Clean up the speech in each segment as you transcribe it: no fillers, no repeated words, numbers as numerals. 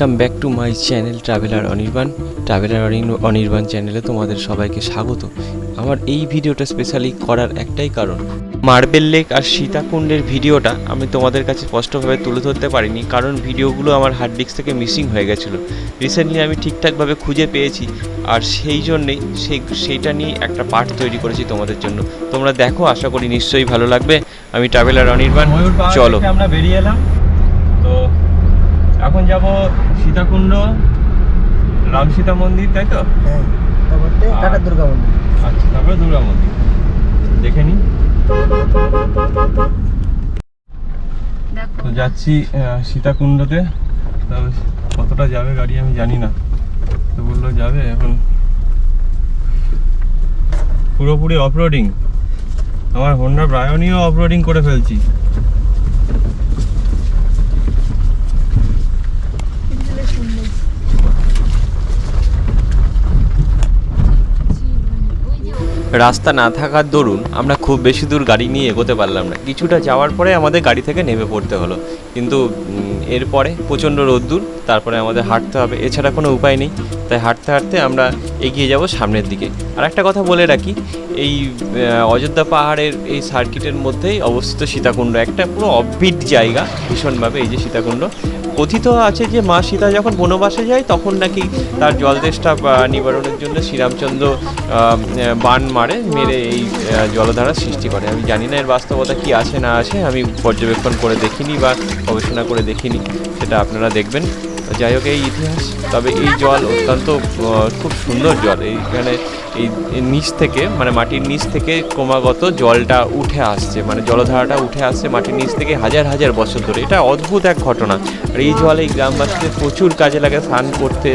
Come back to my channel traveller Anirban চ্যানেলে তোমাদের সবাইকে স্বাগত। আমার এই ভিডিওটা স্পেশালি করার একটাই কারণ, মার্বেল লেক আর সীতাকুণ্ডের ভিডিওটা আমি তোমাদের কাছে স্পষ্টভাবে তুলে ধরতে পারিনি, কারণ ভিডিওগুলো আমার হার্ড ডিস্ক থেকে মিসিং হয়ে গেছিলো। রিসেন্টলি আমি ঠিকঠাকভাবে খুঁজে পেয়েছি, আর সেই জন্যেই সেইটা নিয়ে একটা পার্ট তৈরি করেছি তোমাদের জন্য। তোমরা দেখো, আশা করি নিশ্চয়ই ভালো লাগবে। আমি ট্রাভেলার অনির্বাণ, চলো। আমরা বেরিয়ে এলাম, তো এখন যাব সীতাকুণ্ড, রাম সীতা মন্দির, তাই তো? হ্যাঁ, তারপর দুর্গা মন্দির। আচ্ছা, তারপরে দুর্গা মন্দির দেখে নিই। তো যাচ্ছি সীতাকুণ্ডতে। তবে কতটা যাবে গাড়ি আমি জানি না, তো বললো যাবে। এখন পুরোপুরি অফরোডিং, আমার হোন্ডা ব্রায়নিও অফরোডিং করে ফেলছি। রাস্তা না থাকার দরুন আমরা খুব বেশি দূর গাড়ি নিয়ে এগোতে পারলাম না। কিছুটা যাওয়ার পরে আমাদের গাড়ি থেকে নেমে পড়তে হলো, কিন্তু এরপরে প্রচণ্ড রোদ্দুর, তারপরে আমাদের হাঁটতে হবে, এছাড়া কোনো উপায় নেই। তাই হাঁটতে হাঁটতে আমরা এগিয়ে যাব সামনের দিকে। আর একটা কথা বলে রাখি, এই অযোধ্যা পাহাড়ের এই সার্কিটের মধ্যেই অবস্থিত সীতাকুণ্ড, একটা পুরো অফবিট জায়গা ভীষণভাবে। এই যে সীতাকুণ্ড, কথিত আছে যে মা সীতা যখন বনবাসে যায় তখন নাকি তার জলদেষ্টা নিবারণের জন্য শ্রীরামচন্দ্র বান মেরে এই জলধারা সৃষ্টি করে। আমি জানি না এর বাস্তবতা কি আছে না আছে, আমি পর্যবেক্ষণ করে দেখিনি বা গবেষণা করে দেখিনি, সেটা আপনারা দেখবেন। যাই হোক, এই ইতিহাস। তবে এই জল অত্যন্ত খুব সুন্দর জল। এইখানে এই নিচ থেকে, মানে মাটির নিচ থেকে ক্রমাগত জলটা উঠে আসছে, মানে জলধারাটা উঠে আসছে মাটির নিচ থেকে হাজার হাজার বছর ধরে। এটা অদ্ভুত এক ঘটনা। আর এই জল এই গ্রামবাসীদের প্রচুর কাজে লাগে, স্নান করতে,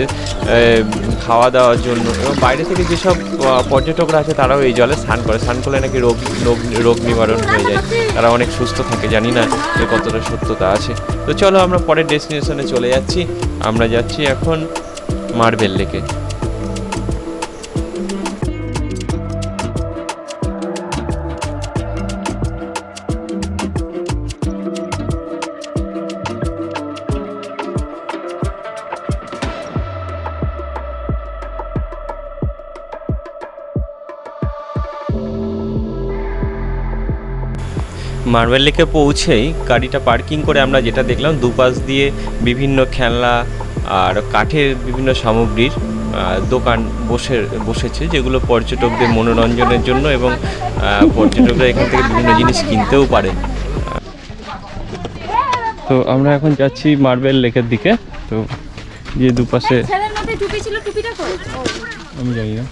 খাওয়া দাওয়ার জন্য। এবং বাইরে থেকে যেসব পর্যটকরা আছে তারাও এই জলে স্নান করে। স্নান করলে নাকি রোগ নিবারণ হয়ে যায়, তারা অনেক সুস্থ থাকে। জানি না এর কতটা সত্যতা আছে। তো চলো, আমরা পরের ডেস্টিনেশনে চলে যাচ্ছি। আমরা যাচ্ছি এখন মার্বেল লেকে। মার্বেল লেকে পৌঁছেই গাড়িটা পার্কিং করে আমরা যেটা দেখলাম, দুপাশ দিয়ে বিভিন্ন খেলনা আর কাঠের বিভিন্ন সামগ্রীর দোকান বসেছে, যেগুলো পর্যটকদের মনোরঞ্জনের জন্য, এবং পর্যটকরা এখান থেকে বিভিন্ন জিনিস কিনতেও পারে। তো আমরা এখন যাচ্ছি মার্বেল লেকের দিকে। তো যে দুপাশে, আমি জানি না,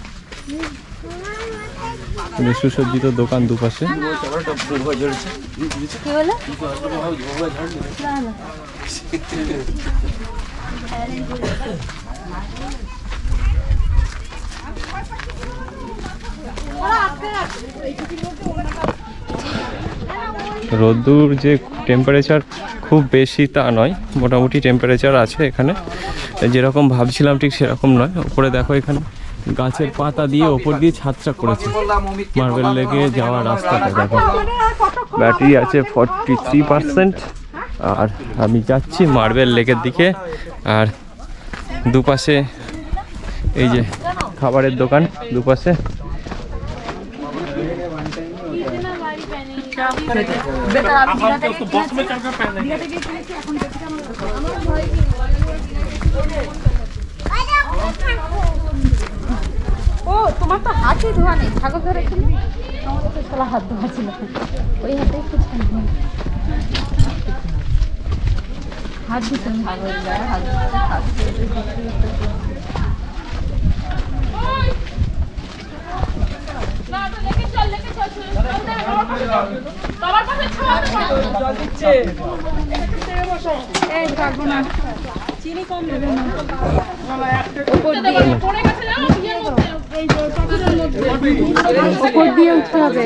সুসজ্জিত দোকান দুপাশে। রোদ্দুর যে টেম্পারেচার খুব বেশি তা নয়, মোটামুটি টেম্পারেচার আছে এখানে। যেরকম ভাবছিলাম ঠিক সেরকম নয়। উপরে দেখো, এখানে গাছের পাতা দিয়ে ওপর দিয়ে ছাদটা করেছে। মার্বেল লেকে যাওয়ার রাস্তাটা দেখো, ব্যাটারি আছে 43%। আর আমি যাচ্ছি মার্বেল লেকের দিকে। আর দুপাশে এই যে খাবারের দোকান, দুপাশে। ও, তোমার তো হাতই ধোয়া নেই, ছাগল ধরেছিল, আমাদের তো সালা হাত ধোয়া ছিল, ওই হাতেই তো হাত দিচ্ছেন। চিনি কম দেবে না, উপর দিয়ে উঠতে হবে।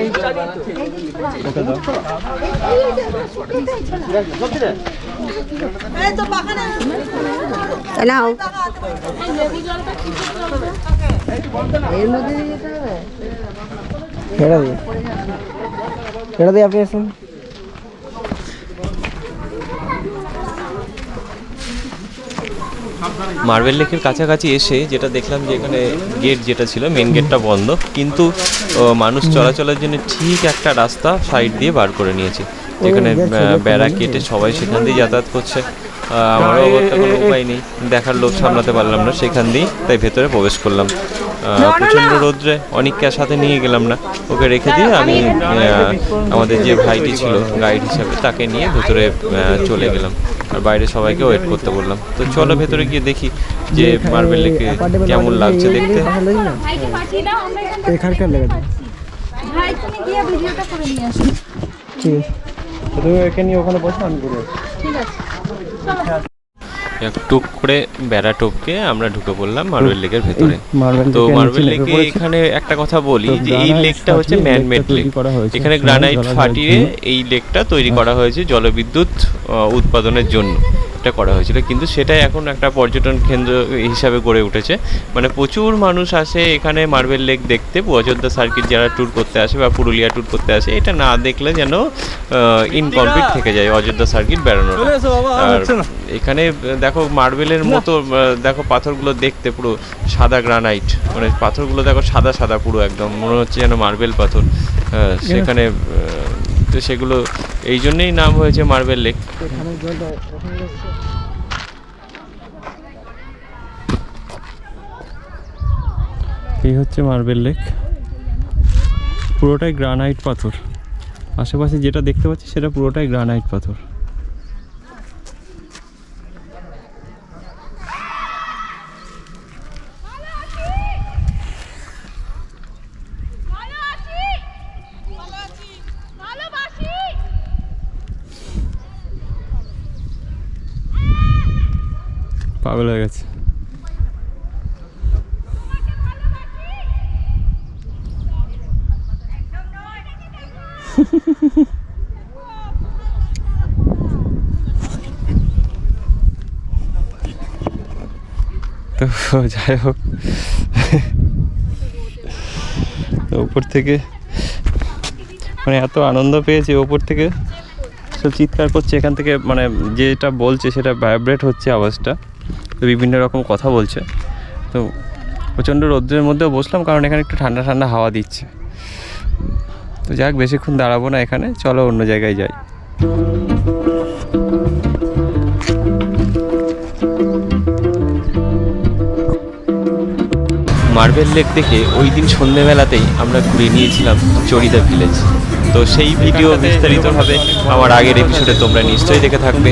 ছেড়ে দিয়ে আপনি আসুন। মার্বেল লেকের কাছাকাছি এসে যেটা দেখলাম যে এখানে গেট যেটা ছিল মেন গেটটা বন্ধ, কিন্তু মানুষ চলাচলের জন্য ঠিক একটা রাস্তা সাইড দিয়ে বার করে নিয়েছে, যেখানে বেড়া কেটে সবাই সেখান দিয়ে যাতায়াত করছে। আমারও অবস্থা কোনো উপায় নেই, দেখার লোভ সামলাতে পারলাম না, সেখান দিয়েই তাই ভেতরে প্রবেশ করলাম। প্রচণ্ড রোদ্রে অনেককে সাথে নিয়ে গেলাম না, ওকে রেখে দিয়ে আমি আমাদের যে ভাইটি ছিল গাইড হিসাবে তাকে নিয়ে ভেতরে চলে গেলাম, আর বাইরে সবাইকে ওয়েট করতে বললাম। তো চলো ভেতরে গিয়ে দেখি যে মার্বেল লেকে কেমন লাগছে দেখতে। ভাইকে পাঠিয়ে দাও, আমরা এখানটা এখানকার লেগে দাও। ভাই তুমি গিয়ে ভিডিওটা করে নিয়ে আসো। ঠিক আছে, তুমি এখানে নিয়ে ওখানে বসো, আমি করে আসছি। ঠিক আছে, চলো। টুক করে বেড়া টপকে আমরা ঢুকে পড়লাম মার্বেল লেকের ভেতরে। তো মার্বেল লেকে এখানে একটা কথা বলি যে এই লেকটা হচ্ছে ম্যানমেড লেক। এখানে গ্রানাইট ফাটিয়ে এই লেকটা তৈরি করা হয়েছে জলবিদ্যুৎ উৎপাদনের জন্য, এটা করা হয়েছিল। কিন্তু সেটাই এখন একটা পর্যটন কেন্দ্র হিসাবে গড়ে উঠেছে, মানে প্রচুর মানুষ আসে এখানে মার্বেল লেক দেখতে। অযোধ্যা সার্কিট যারা ট্যুর করতে আসে বা পুরুলিয়া ট্যুর করতে আসে, এটা না দেখলে যেন ইনকমপ্লিট থেকে যায় অযোধ্যা সার্কিট বেড়ানোর। আর এখানে দেখো মার্বেলের মতো দেখো পাথরগুলো দেখতে পুরো সাদা গ্রানাইট, মানে পাথরগুলো দেখো সাদা সাদা পুরো একদম মনে হচ্ছে যেন মার্বেল পাথর। সেখানে তো সেগুলো এই জন্যেই নাম হয়েছে মার্বেল লেক। এই হচ্ছে মার্বেল লেক, পুরোটাই গ্রানাইট পাথর। আশেপাশে যেটা দেখতে পাচ্ছি সেটা পুরোটাই গ্রানাইট পাথর। পাগল হয়ে গেছে। তো যাই হোক, ওপর থেকে মানে এত আনন্দ পেয়েছে, ওপর থেকে সব চিৎকার করছে এখান থেকে, মানে যেটা বলছে সেটা ভাইব্রেট হচ্ছে আওয়াজটা, তো বিভিন্ন রকম কথা বলছে। তো প্রচণ্ড রৌদ্রের মধ্যেও বসলাম, কারণ এখানে একটু ঠান্ডা ঠান্ডা হাওয়া দিচ্ছে। তো যাক, বেশিক্ষণ দাঁড়াবো না এখানে, চলো অন্য জায়গায় যাই। মার্বেল লেক দেখে ওই দিন সন্ধ্যেবেলাতেই আমরা ঘুরে নিয়েছিলাম চড়িদা ভিলেজ। তো সেই ভিডিও বিস্তারিতভাবে আমার আগের এপিসোডে তোমরা নিশ্চয়ই দেখে থাকবে,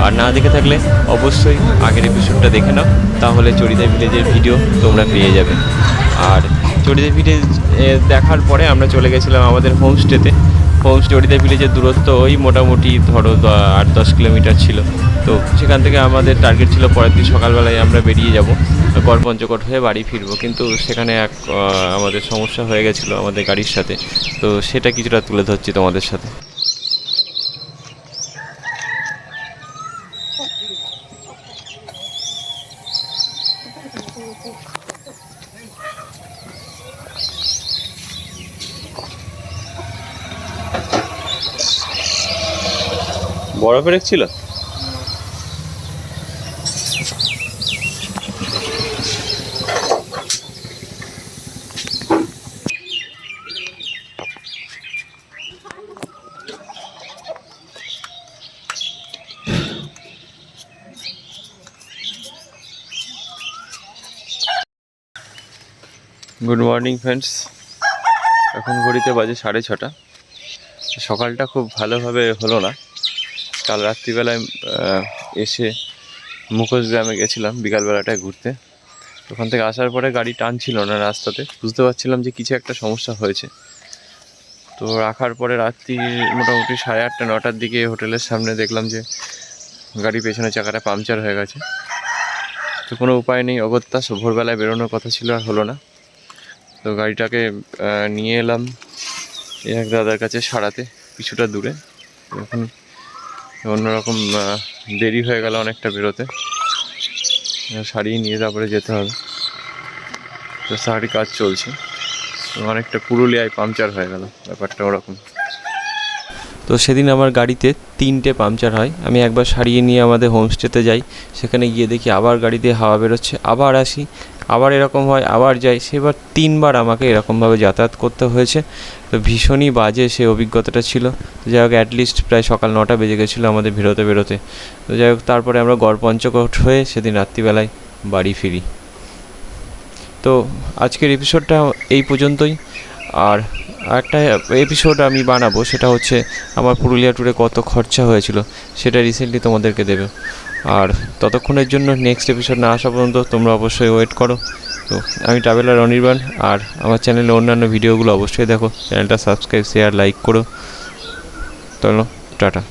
আর না দেখে থাকলে অবশ্যই আগের এপিসোডটা দেখে নাও, তাহলে চড়িদা ভিলেজের ভিডিও তোমরা পেয়ে যাবে। আর চড়িদা ভিলেজ দেখার পরে আমরা চলে গেছিলাম আমাদের হোমস্টেতে। চড়িদা ভিলেজের দূরত্ব ওই মোটামুটি ধরো 8-10 কিলোমিটার ছিল। তো সেখান থেকে আমাদের টার্গেট ছিল পরের দিন সকালবেলায় আমরা বেরিয়ে যাব, গড়পঞ্চকোট হয়ে বাড়ি ফিরবো। কিন্তু সেখানে আমাদের সমস্যা হয়ে গেছিলো আমাদের গাড়ির সাথে, তো সেটা কিছুটা তুলে ধরছি তোমাদের সাথে। বরফ রেখেছিল। গুড মর্নিং ফ্রেন্ডস, এখন ঘড়িতে বাজে 6:30। সকালটা খুব ভালোভাবে হলো না। কাল রাত্রিবেলায় এসে মুখোশ গ্রামে গেছিলাম বিকালবেলাটায় ঘুরতে। ওখান থেকে আসার পরে গাড়ি টানছিল না রাস্তাতে, বুঝতে পারছিলাম যে কিছু একটা সমস্যা হয়েছে। তো রাখার পরে রাত্রি মোটামুটি 8:30-9টার দিকে হোটেলের সামনে দেখলাম যে গাড়ি পেছনে চাকাটা পাংচার হয়ে গেছে। তো কোনো উপায় নেই, অগত্যা ভোরবেলায় বেরোনোর কথা ছিল, আর হলো না। তো গাড়িটাকে নিয়ে এলাম এক দাদার কাছে সারাতে, কিছুটা দূরে। এখন অন্যরকম দেরি হয়ে গেল অনেকটা বেরোতে, সারিয়ে নিয়ে তারপরে যেতে হবে। তো সারি কাজ চলছে, অনেকটা পুরুলিয়ায় পাংচার হয়ে গেল, ব্যাপারটা ওরকম। তো সেদিন আমার গাড়িতে 3টে পাংচার হয়। আমি একবার সারিয়ে নিয়ে আমাদের হোমস্টেতে যাই, সেখানে গিয়ে দেখি আবার গাড়ি দিয়ে হাওয়া বেরোচ্ছে, আবার আসি, আবার এরকম হয়, আবার যাই। সেবার 3বার আমাকে এরকমভাবে যাতায়াত করতে হয়েছে। তো ভীষণই বাজে সে অভিজ্ঞতাটা ছিল। তো যাই হোক, অ্যাটলিস্ট প্রায় সকাল 9টা বেজে গেছিলো আমাদের বেরোতে। তো যাই হোক, তারপরে আমরা গড়পঞ্চকোট হয়ে সেদিন রাত্রিবেলায় বাড়ি ফিরি। তো আজকের এপিসোডটা এই পর্যন্তই। আর একটা এপিসোড আমি বানাবো, সেটা হচ্ছে আমার পুরুলিয়া ট্যুরে কত খরচা হয়েছিল, সেটা রিসেন্টলি তোমাদেরকে দেবে। আর ততক্ষণের জন্য নেক্সট এপিসোড না আসা পর্যন্ত তোমরা অবশ্যই ওয়েট করো। তো আমি ট্রাভেলার অনির্বাণ, আর আমার চ্যানেলে অন্যান্য ভিডিওগুলো অবশ্যই দেখো। চ্যানেলটা সাবস্ক্রাইব, শেয়ার, লাইক করো। চলো, টাটা।